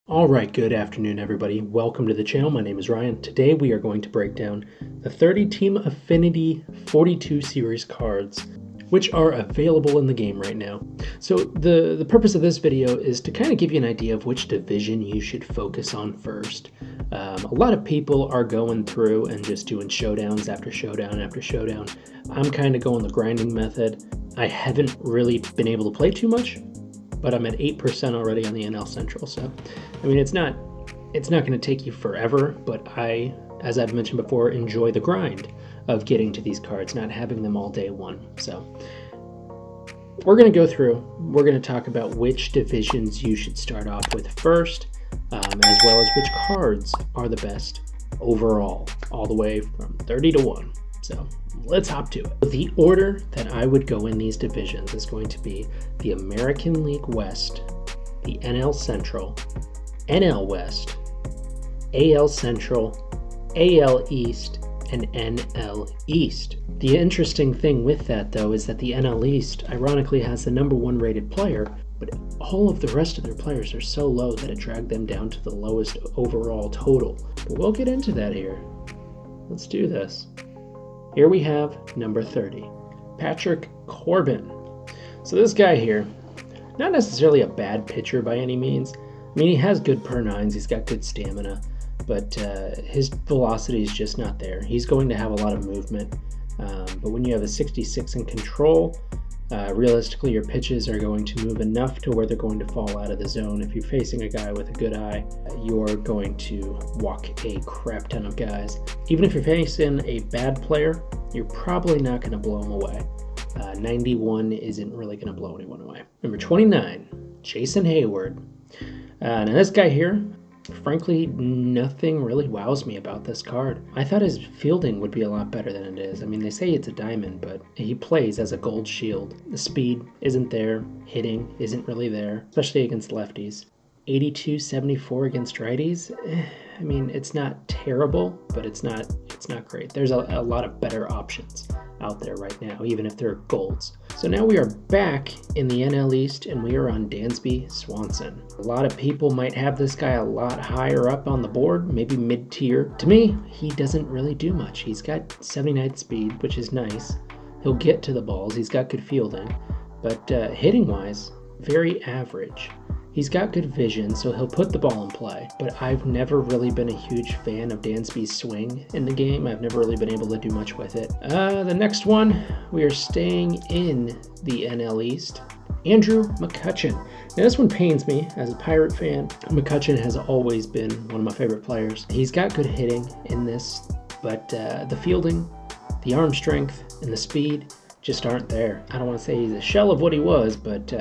Alright, good afternoon everybody. Welcome to the channel. My name is Ryan. Today we are going to break down the 30 Team Affinity 42 series cards, which are available in the game right now. So the purpose of this video is to kind of give you an idea of which division you should focus on first. A lot of people are going through and just doing showdowns after showdown after showdown. I'm kind of going the grinding method. I haven't really been able to play too much, but I'm at 8% already on the NL Central. So, I mean, it's not going to take you forever, but I, as I've mentioned before, enjoy the grind of getting to these cards, not having them all day one. So, we're going to go through, we're going to talk about which divisions you should start off with first, as well as which cards are the best overall, all the way from 30 to 1. So let's hop to it. The order that I would go in these divisions is going to be the American League West, the NL Central, NL West, AL Central, AL East, and NL East. The interesting thing with that, though, is that the NL East ironically has the #1 rated player, but all of the rest of their players are so low that it dragged them down to the lowest overall total. But we'll get into that here. Let's do this. Here we have number 30, Patrick Corbin. So this guy here, not necessarily a bad pitcher by any means. I mean, he has good per-nines, he's got good stamina, but his velocity is just not there. He's going to have a lot of movement, but when you have a 66 in control, realistically your pitches are going to move enough to where they're going to fall out of the zone. If you're facing a guy with a good eye, you're going to walk a crap ton of guys. Even if you're facing a bad player, you're probably not going to blow him away. 91 isn't really going to blow anyone away. Number 29, Jason Hayward. Now this guy here, frankly, nothing really wows me about this card. I thought his fielding would be a lot better than it is. I mean, they say it's a diamond, but he plays as a gold shield. The speed isn't there, hitting isn't really there, especially against lefties. 82-74 against righties. I mean, it's not terrible, but it's not great. There's a lot of better options out there right now, even if they're golds. So now we are back in the NL East, and we are on Dansby Swanson. A lot of people might have this guy a lot higher up on the board, maybe mid-tier. To me, he doesn't really do much. He's got 79 speed, which is nice. He'll get to the balls. He's got good fielding, but hitting-wise, very average. He's got good vision, so he'll put the ball in play, but I've never really been a huge fan of Dansby's swing in the game. I've never really been able to do much with it. The next one, we are staying in the NL East. Andrew McCutchen. Now this one pains me as a Pirate fan. McCutchen has always been one of my favorite players. He's got good hitting in this, but the fielding, the arm strength, and the speed just aren't there. I don't want to say he's a shell of what he was, but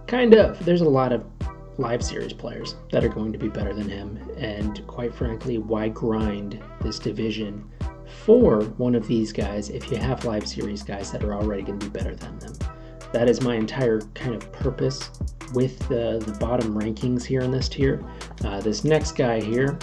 kind of. There's a lot of live series players that are going to be better than him, and quite frankly, why grind this division for one of these guys if you have live series guys that are already going to be better than them? That is my entire kind of purpose with the bottom rankings here in this tier. This next guy here,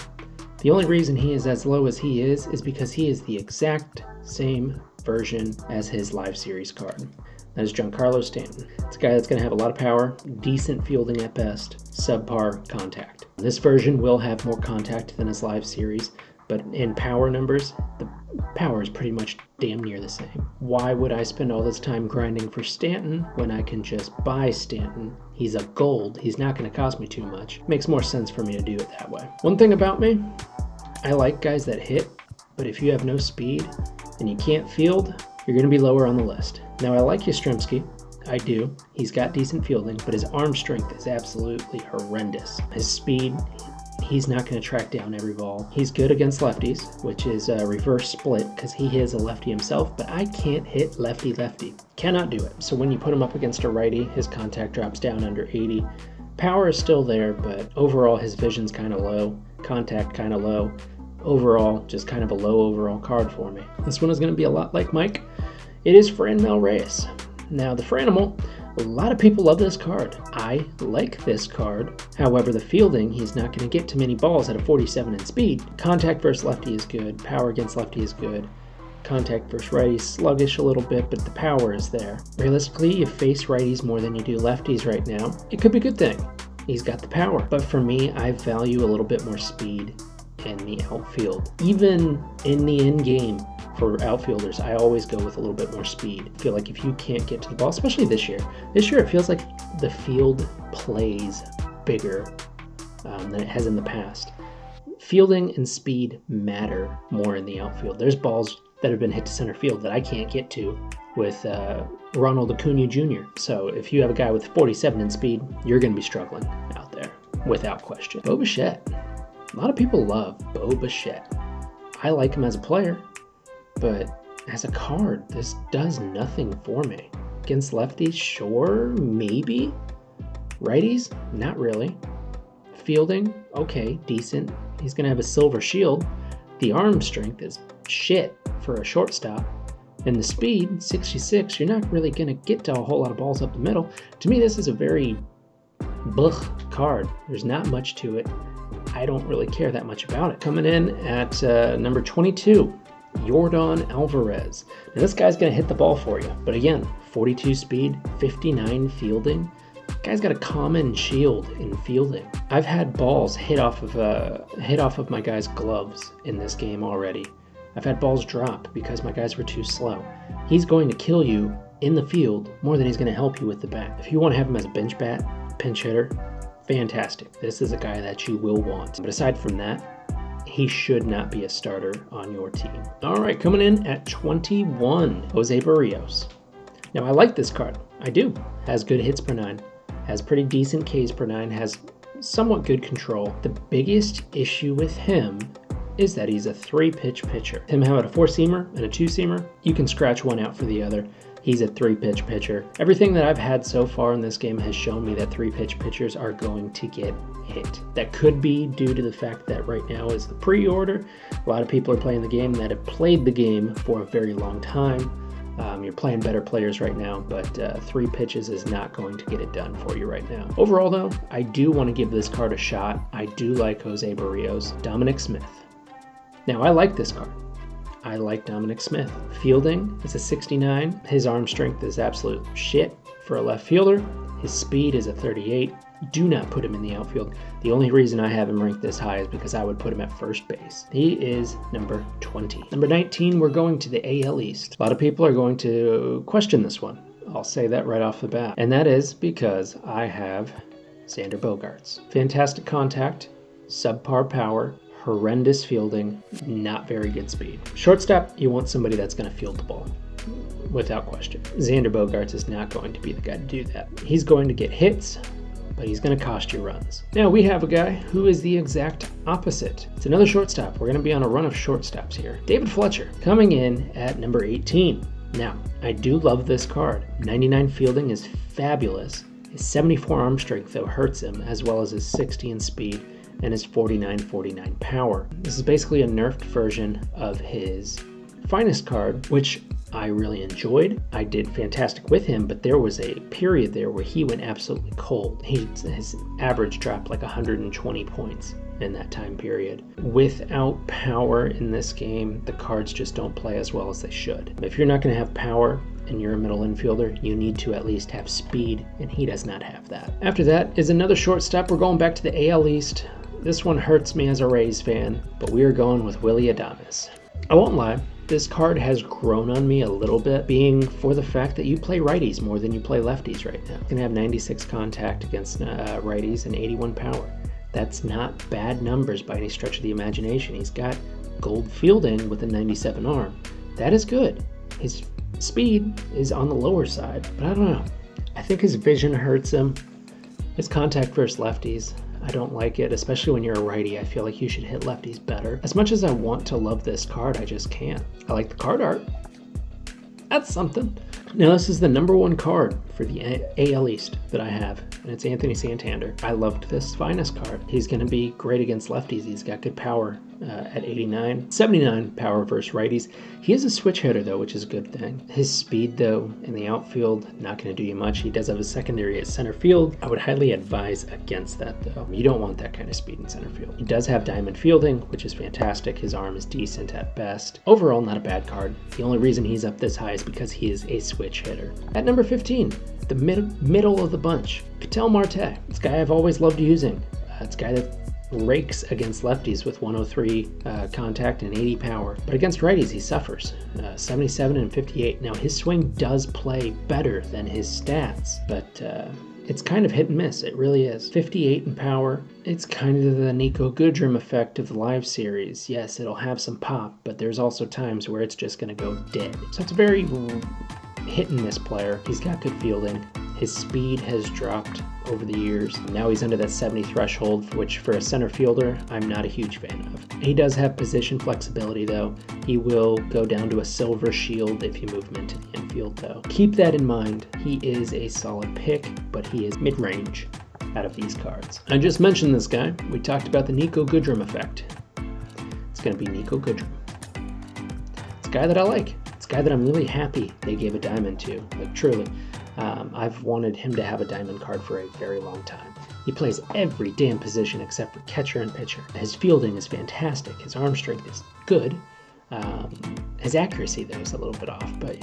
the only reason he is as low as he is because he is the exact same version as his live series card. That is Giancarlo Stanton. It's a guy that's going to have a lot of power, decent fielding at best, subpar contact. This version will have more contact than his live series, but in power numbers, the power is pretty much damn near the same. Why would I spend all this time grinding for Stanton when I can just buy Stanton? He's a gold. He's not going to cost me too much. Makes more sense for me to do it that way. One thing about me, I like guys that hit, but if you have no speed and you can't field, you're going to be lower on the list. Now, I like Yastrzemski. I do. He's got decent fielding, but his arm strength is absolutely horrendous. His speed, he's not going to track down every ball. He's good against lefties, which is a reverse split because he is a lefty himself, but I can't hit lefty-lefty. Cannot do it. So when you put him up against a righty, his contact drops down under 80. Power is still there, but overall his vision's kind of low, contact kind of low. Overall, just kind of a low overall card for me. This one is going to be a lot like Mike. It is Mel Rojas. Now, the Franimal, a lot of people love this card. I like this card. However, the fielding, he's not going to get too many balls at a 47 in speed. Contact versus lefty is good. Power against lefty is good. Contact versus righties, sluggish a little bit, but the power is there. Realistically, you face righties more than you do lefties right now. It could be a good thing. He's got the power. But for me, I value a little bit more speed in the outfield. Even in the end game for outfielders, I always go with a little bit more speed. I feel like if you can't get to the ball, especially this year it feels like the field plays bigger than it has in the past. Fielding and speed matter more in the outfield. There's balls that have been hit to center field that I can't get to with Ronald Acuna Jr. So if you have a guy with 47 in speed, you're going to be struggling out there, without question. Bo Bichette. A lot of people love Bo Bichette. I like him as a player, but as a card, this does nothing for me. Against lefties, sure, maybe. Righties, not really. Fielding, okay, decent. He's going to have a silver shield. The arm strength is shit for a shortstop. And the speed, 66, you're not really going to get to a whole lot of balls up the middle. To me, this is a very blech card. There's not much to it. I don't really care that much about it. Coming in at number 22, Yordan Alvarez. Now this guy's going to hit the ball for you. But again, 42 speed, 59 fielding. Guy's got a common shield in fielding. I've had balls hit off of my guy's gloves in this game already. I've had balls drop because my guys were too slow. He's going to kill you in the field more than he's going to help you with the bat. If you want to have him as a bench bat, pinch hitter, fantastic. This is a guy that you will want. But aside from that, he should not be a starter on your team. All right, coming in at 21, Jose Barrios. Now, I like this card. I do. Has good hits per 9. Has pretty decent Ks per 9. Has somewhat good control. The biggest issue with him is that he's a 3-pitch pitcher. Him having a 4-seamer and a 2-seamer, you can scratch one out for the other. He's a 3-pitch pitcher. Everything that I've had so far in this game has shown me that 3-pitch pitchers are going to get hit. That could be due to the fact that right now is the pre-order. A lot of people are playing the game that have played the game for a very long time. You're playing better players right now, but 3 pitches is not going to get it done for you right now. Overall, though, I do want to give this card a shot. I do like Jose Barrios. Dominic Smith. Now, I like this card. I like Dominic Smith. Fielding is a 69. His arm strength is absolute shit for a left fielder. His speed is a 38. Do not put him in the outfield. The only reason I have him ranked this high is because I would put him at first base. He is number 20. Number 19, we're going to the AL East. A lot of people are going to question this one. I'll say that right off the bat. And that is because I have Xander Bogarts. Fantastic contact, subpar power, horrendous fielding, not very good speed. Shortstop, you want somebody that's going to field the ball, without question. Xander Bogarts is not going to be the guy to do that. He's going to get hits, but he's going to cost you runs. Now we have a guy who is the exact opposite. It's another shortstop. We're going to be on a run of shortstops here. David Fletcher, coming in at number 18. Now, I do love this card. 99 fielding is fabulous. His 74 arm strength, though, hurts him, as well as his 60 in speed and his 49 power. This is basically a nerfed version of his finest card, which I really enjoyed. I did fantastic with him, but there was a period there where he went absolutely cold. His average dropped like 120 points in that time period. Without power in this game, the cards just don't play as well as they should. If you're not going to have power and you're a middle infielder, you need to at least have speed, and he does not have that. After that is another shortstop. We're going back to the AL East. This one hurts me as a Rays fan, but we are going with Willy Adames. I won't lie, this card has grown on me a little bit, being for the fact that you play righties more than you play lefties right now. You're going to have 96 contact against righties and 81 power. That's not bad numbers by any stretch of the imagination. He's got gold fielding with a 97 arm. That is good. His speed is on the lower side, but I don't know. I think his vision hurts him. His contact versus lefties, I don't like it, especially when you're a righty. I feel like you should hit lefties better. As much as I want to love this card, I just can't. I like the card art. That's something. Now, this is the number 1 card for the AL East that I have, and it's Anthony Santander. I loved this finest card. He's going to be great against lefties. He's got good power at 89. 79 power versus righties. He is a switch hitter, though, which is a good thing. His speed, though, in the outfield, not going to do you much. He does have a secondary at center field. I would highly advise against that, though. You don't want that kind of speed in center field. He does have diamond fielding, which is fantastic. His arm is decent at best. Overall, not a bad card. The only reason he's up this high is because he is a switch hitter. At number 15, The middle of the bunch, Ketel Marte. This guy I've always loved using. It's a guy that rakes against lefties with 103 contact and 80 power. But against righties, he suffers. 77 and 58. Now, his swing does play better than his stats, but it's kind of hit and miss. It really is. 58 in power. It's kind of the Nico Goodrum effect of the live series. Yes, it'll have some pop, but there's also times where it's just going to go dead. So it's a very hit and miss player. He's got good fielding. His speed has dropped over the years. Now he's under that 70 threshold, which for a center fielder, I'm not a huge fan of. He does have position flexibility though. He will go down to a silver shield if you move him into the infield though. Keep that in mind. He is a solid pick, but he is mid-range out of these cards. I just mentioned this guy. We talked about the Nico Goodrum effect. It's going to be Nico Goodrum. It's a guy that I like. It's a guy that I'm really happy they gave a diamond to, like truly. I've wanted him to have a diamond card for a very long time. He plays every damn position except for catcher and pitcher. His fielding is fantastic. His arm strength is good. His accuracy, though, is a little bit off, but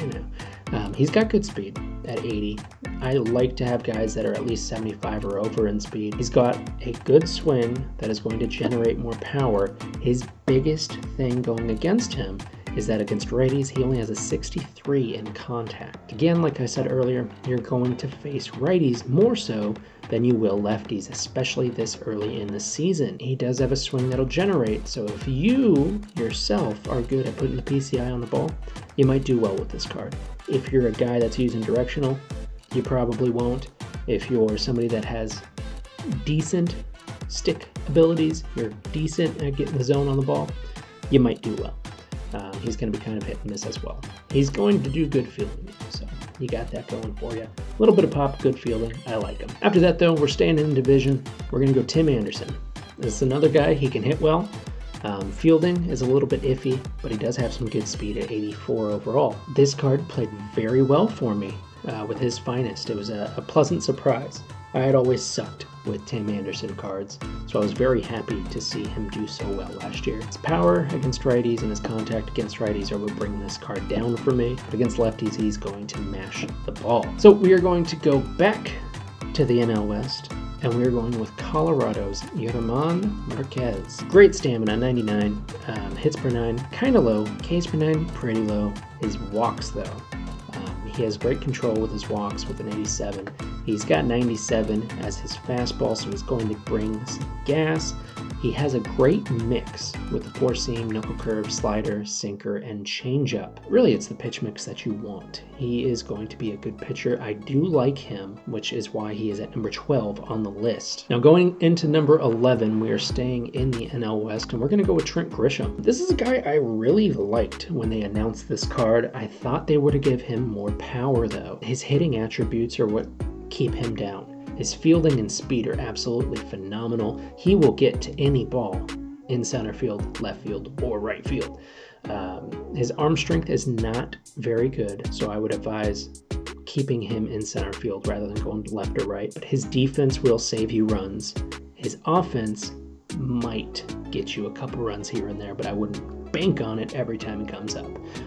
he's got good speed at 80. I like to have guys that are at least 75 or over in speed. He's got a good swing that is going to generate more power. His biggest thing going against him is that against righties, he only has a 63 in contact. Again, like I said earlier, you're going to face righties more so than you will lefties, especially this early in the season. He does have a swing that'll generate, so if you yourself are good at putting the PCI on the ball, you might do well with this card. If you're a guy that's using directional, you probably won't. If you're somebody that has decent stick abilities, you're decent at getting the zone on the ball, you might do well. He's going to be kind of hit and miss as well. He's going to do good fielding, so you got that going for you. A little bit of pop, good fielding. I like him. After that, though, we're staying in the division. We're going to go Tim Anderson. This is another guy. He can hit well. Fielding is a little bit iffy, but he does have some good speed at 84 overall. This card played very well for me with his finest. It was a pleasant surprise. I had always sucked with Tim Anderson cards, so I was very happy to see him do so well last year. His power against righties and his contact against righties are what bring this card down for me, but against lefties, he's going to mash the ball. So we are going to go back to the NL West, and we're going with Colorado's German Marquez. Great stamina, 99, hits per 9, kind of low, Ks per 9, pretty low. His walks, though, he has great control with his walks with an 87. He's got 97 as his fastball, so he's going to bring some gas. He has a great mix with the four-seam, knuckle curve, slider, sinker, and changeup. Really, it's the pitch mix that you want. He is going to be a good pitcher. I do like him, which is why he is at number 12 on the list. Now, going into number 11, we are staying in the NL West, and we're going to go with Trent Grisham. This is a guy I really liked when they announced this card. I thought they were to give him more power, though. His hitting attributes are what keep him down. His fielding and speed are absolutely phenomenal. He will get to any ball in center field, left field, or right field. His arm strength is not very good, so I would advise keeping him in center field rather than going left or right. But his defense will save you runs. His offense might get you a couple runs here and there, but I wouldn't bank on it every time he comes up,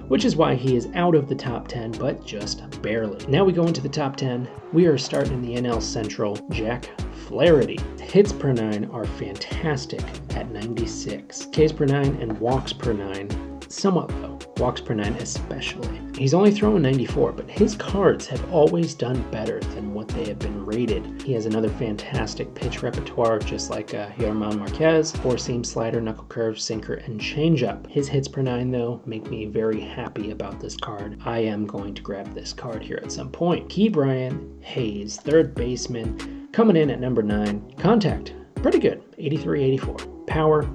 which is why he is out of the top 10, but just barely. Now we go into the top 10. We are starting in the NL Central. Jack Flaherty. Hits per 9 are fantastic at 96. Ks per 9 and walks per 9 somewhat low. Walks per 9 especially. He's only throwing 94, but his cards have always done better than what they have been rated. He has another fantastic pitch repertoire, just like German Marquez, four-seam, slider, knuckle curve, sinker, and changeup. His hits per 9, though, make me very happy about this card. I am going to grab this card here at some point. Ke'Bryan Hayes, third baseman, coming in at number 9. Contact, pretty good, 83, 84. Power,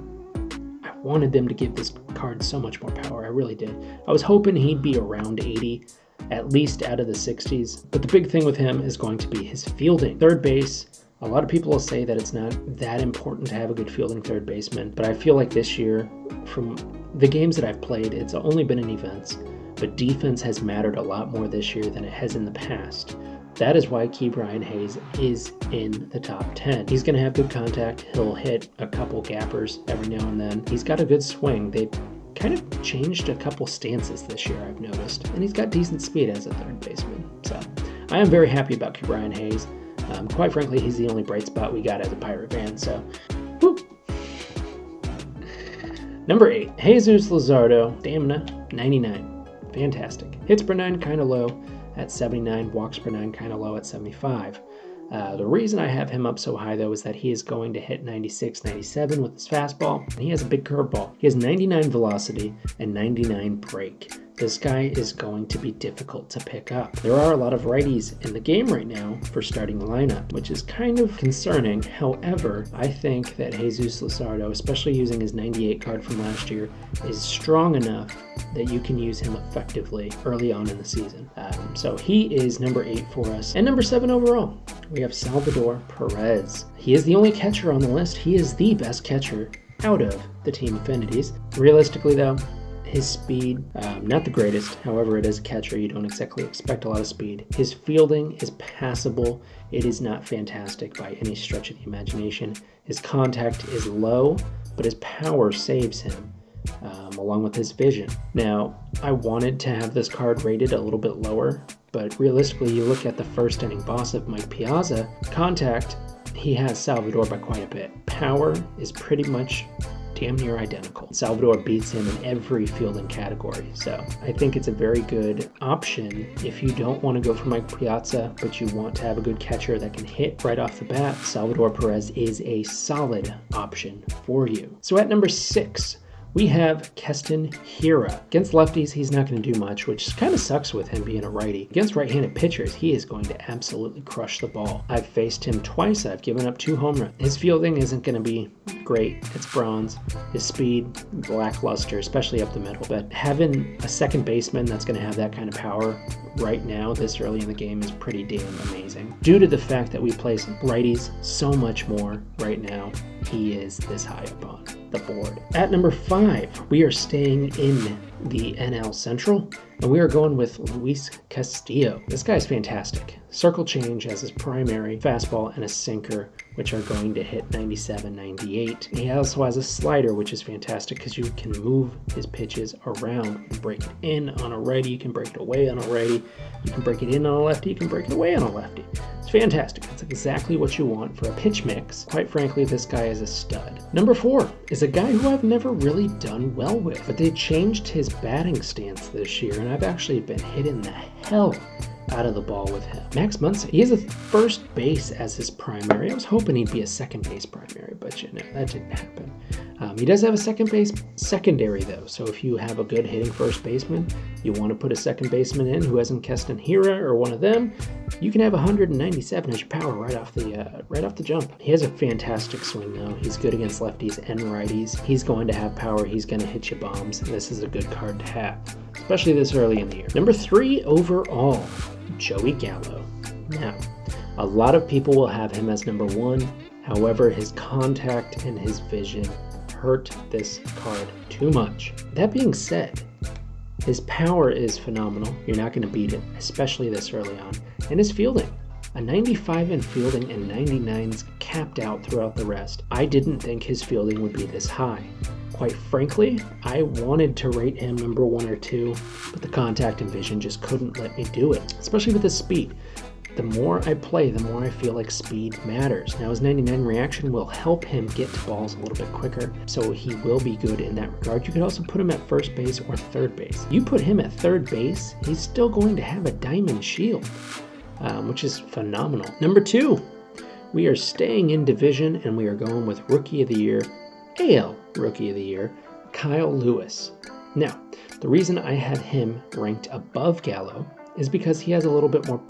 wanted them to give this card so much more power. I really did. I was hoping he'd be around 80, at least out of the 60s. But the big thing with him is going to be his fielding. Third base, a lot of people will say that it's not that important to have a good fielding third baseman. But I feel like this year, from the games that I've played, it's only been in events. But defense has mattered a lot more this year than it has in the past. That is why Ke'Bryan Hayes is in the top 10. He's going to have good contact. He'll hit a couple gappers every now and then. He's got a good swing. They've kind of changed a couple stances this year, I've noticed. And he's got decent speed as a third baseman. So I am very happy about Brian Hayes. Quite frankly, he's the only bright spot we got as a Pirate fan, so woo. Number 8, Jesus Lazaro, stamina 99. Fantastic. Hits per 9 kind of low at 79, walks per 9 kind of low at 75. The reason I have him up so high, though, is that he is going to hit 96, 97 with his fastball, and he has a big curveball. He has 99 velocity and 99 break. This guy is going to be difficult to pick up. There are a lot of righties in the game right now for starting the lineup, which is kind of concerning. However, I think that Jesus Lazaro, especially using his 98 card from last year, is strong enough that you can use him effectively early on in the season. So he is number 8 for us. And number 7 overall, we have Salvador Perez. He is the only catcher on the list. He is the best catcher out of the Team Affinities. Realistically, though, his speed, not the greatest. However, it is a catcher. You don't exactly expect a lot of speed. His fielding is passable. It is not fantastic by any stretch of the imagination. His contact is low, but his power saves him, along with his vision. Now, I wanted to have this card rated a little bit lower, but realistically, you look at the first inning boss of Mike Piazza, contact, he has Salvador by quite a bit. Power is pretty much damn near identical. Salvador beats him in every fielding category, so I think it's a very good option if you don't want to go for Mike Piazza, but you want to have a good catcher that can hit right off the bat. Salvador Perez is a solid option for you. So at number 6, we have Castillo. Against lefties, he's not going to do much, which kind of sucks with him being a righty. Against right-handed pitchers, he is going to absolutely crush the ball. I've faced him twice. I've given up 2 home runs. His fielding isn't going to be great. It's bronze. His speed, lackluster, especially up the middle. But having a second baseman that's going to have that kind of power right now, this early in the game, is pretty damn amazing. Due to the fact that we play righties so much more right now, he is this high up on the board. At number 5, we are staying in the NL Central, and we are going with Luis Castillo. This guy's fantastic. Circle change as his primary, fastball and a sinker, which are going to hit 97, 98. He also has a slider, which is fantastic because you can move his pitches around. You can break it in on a righty, you can break it away on a righty, you can break it in on a lefty, you can break it away on a lefty. It's fantastic. It's exactly what you want for a pitch mix. Quite frankly, this guy is a stud. Number 4 is a guy who I've never really done well with, but they changed his batting stance this year, and I've actually been hitting the hell out of the ball with him. Max Munson. He has a first base as his primary. I was hoping he'd be a second base primary, but you know, that didn't happen. He does have a second base secondary, though, so if you have a good hitting first baseman, you want to put a second baseman in who hasn't Castillo or one of them, you can have 197 as your power right off the jump. He has a fantastic swing, though. He's good against lefties and righties. He's going to have power. He's going to hit you bombs, and this is a good card to have, especially this early in the year. Number 3 overall, Joey Gallo. Now, a lot of people will have him as number 1. However, his contact and his vision hurt this card too much. That being said, his power is phenomenal. You're not going to beat it, especially this early on. And his fielding, a 95 in fielding and 99s capped out throughout the rest. I didn't think his fielding would be this high. Quite frankly, I wanted to rate him number 1 or 2, but the contact and vision just couldn't let me do it, especially with his speed. The more I play, the more I feel like speed matters. Now, his 99 reaction will help him get to balls a little bit quicker, so he will be good in that regard. You could also put him at first base or third base. You put him at third base, he's still going to have a diamond shield, which is phenomenal. Number 2, we are staying in division, and we are going with Rookie of the Year, AL Rookie of the Year, Kyle Lewis. Now, the reason I had him ranked above Gallo is because he has a little bit more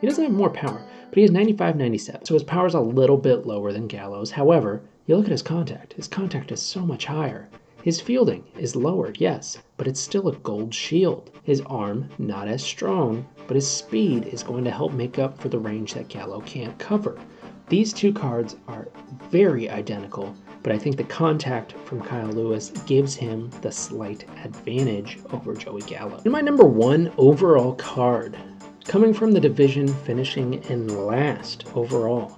he doesn't have more power, but he has 95, 97. So his power is a little bit lower than Gallo's. However, you look at his contact. His contact is so much higher. His fielding is lowered, yes, but it's still a gold shield. His arm, not as strong, but his speed is going to help make up for the range that Gallo can't cover. These 2 cards are very identical, but I think the contact from Kyle Lewis gives him the slight advantage over Joey Gallo. And my number 1 overall card, coming from the division, finishing in last overall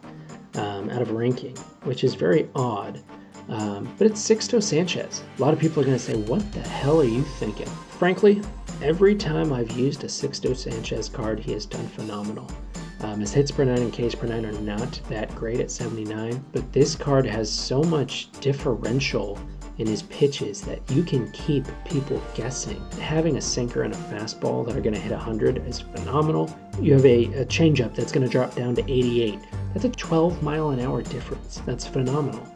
out of ranking, which is very odd. But it's Sixto Sanchez. A lot of people are going to say, what the hell are you thinking? Frankly, every time I've used a Sixto Sanchez card, he has done phenomenal. His hits per 9 and Ks per 9 are not that great at 79, but this card has so much differential in his pitches that you can keep people guessing. Having a sinker and a fastball that are going to hit 100 is phenomenal. You have a changeup that's going to drop down to 88. That's a 12-mile-an-hour difference. That's phenomenal.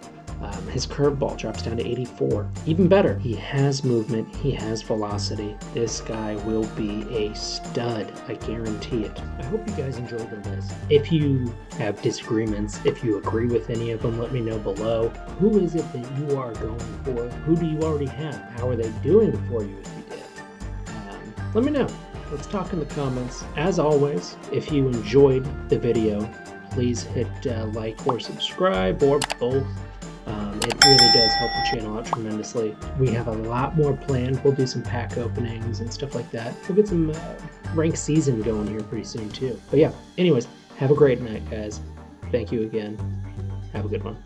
His curveball drops down to 84. Even better, he has movement, he has velocity. This guy will be a stud, I guarantee it. I hope you guys enjoyed the list. If you have disagreements, if you agree with any of them, let me know below. Who is it that you are going for? Who do you already have? How are they doing for you if you did? Let me know. Let's talk in the comments. As always, if you enjoyed the video, please hit like or subscribe or both. It really does help the channel out tremendously. We have a lot more planned. We'll do some pack openings and stuff like that. We'll get some ranked season going here pretty soon too. But yeah, anyways, have a great night, guys. Thank you again. Have a good one.